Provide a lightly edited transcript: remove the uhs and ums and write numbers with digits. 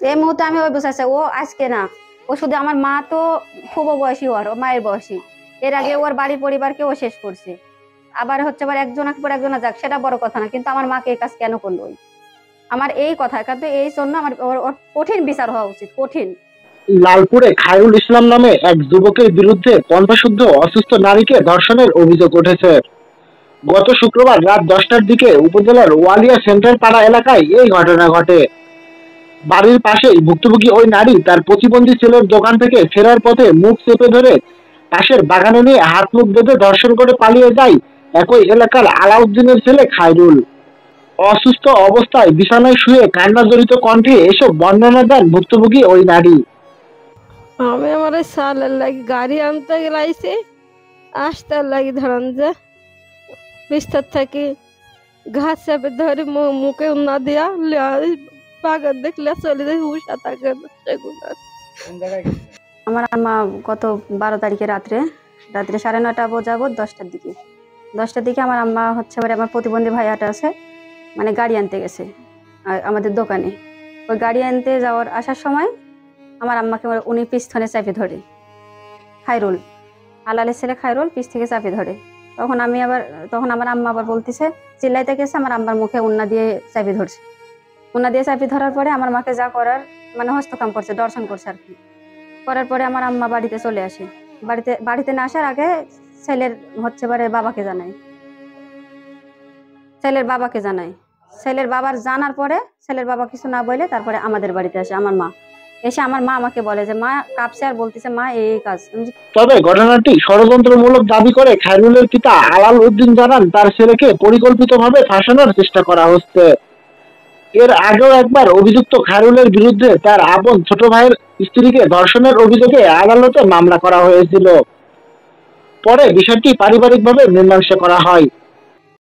এই মুহূর্তে আমি ওই বসে আছে, ও আজকে না, ও শুধু আমার মা তো খুব বয়সী, ওর মায়ের বয়সী, এর আগে ওর বাড়ির পরিবারকে ও শেষ করছে। আবার হচ্ছে আবার একজনের পর একজন যাক, সেটা বড় কথা না, কিন্তু আমার মাকে এই কাজ কেন করলো? আমার এই কথা, কিন্তু এই জন্য আমার ওর কঠিন বিচার হওয়া উচিত, কঠিন। লালপুরে খায়রুল ইসলাম নামে এক যুবকের বিরুদ্ধে কণ্ঠশুদ্ধ অসুস্থ নারীকে ধর্ষণের অভিযোগ উঠেছে। গত শুক্রবার রাত 10টার দিকে উপজেলার ওয়ালিয়া সেন্ট্রাল পাড়া এলাকায় এই ঘটনা ঘটে। বাড়ির পাশেই ভুক্তভোগী ওই নারী তার প্রতিবন্ধী ছেলের দোকান থেকে ফেরার পথে মুখ চেপে ধরে পাশের বাগানে নিয়ে হাত মুখ বেঁধে ধর্ষণ করে পালিয়ে যায় একই এলাকার আলাউদ্দিনের ছেলে খায়রুল। অসুস্থ অবস্থায় বিছানায় শুয়ে কান্নাজড়িত কণ্ঠে এসব বর্ণনা দেন ভুক্তভোগী ওই নারী। আমি আমার সালের লাগি গাড়ি আনতে গেলাইছি, আসতে লাগি ধরেন যে বিস্তার থাকি ঘাস চেপে ধরে মুখে উন্না দিয়া বাগান দেখলে চলে যায় হুশা থাকে সেগুলো। আমার আম্মা গত 12 তারিখে রাত্রে 9:30 বাজাবো 10টার দিকে আমার আম্মা হচ্ছে আমার প্রতিবন্ধী ভাইয়াটা আছে, মানে গাড়ি আনতে গেছে আমাদের দোকানে। ওই গাড়ি আনতে আসার সময় আমার আম্মাকে উনি পিছনে চাপে ধরে, খায়রুল, হালালের ছেলে খায়রুল পিছ থেকে চাপে ধরে। তখন আমার আম্মা আবার বলতেছে, চিল্লাইতে গেছে, আমার আম্মার মুখে উন্না দিয়ে চাপে ধরছে। উন্না দিয়ে চাপে ধরার পরে আমার মাকে যা করার মানে হস্তকাম করছে, দর্শন করছে আর কি। করার পরে আমার আম্মা বাড়িতে চলে আসে। বাড়িতে না আসার আগে ছেলের বাবাকে জানায়, ছেলের বাবার জানার পরে ছেলের বাবা কিছু না বলে তারপরে আমাদের বাড়িতে আসে আমার মা। এসে আমার মা আমাকে বলে যে মা কাঁপছে আর বলতেছে মা এই কাজ। তবে ঘটনাটি ষড়যন্ত্রমূলক দাবি করে খায়রুলের পিতা আলাল উদ্দিন জানান তার ছেলেকে পরিকল্পিতভাবে ফাঁসানোর চেষ্টা করা হচ্ছে। এর আগেও একবার অভিযুক্ত খায়রুলের বিরুদ্ধে তার আপন ছোট ভাইয়ের স্ত্রীকে ধর্ষণের অভিযোগে আদালতে মামলা করা হয়েছিল। পরে বিষয়টি পারিবারিকভাবে মীমাংসা করা হয়।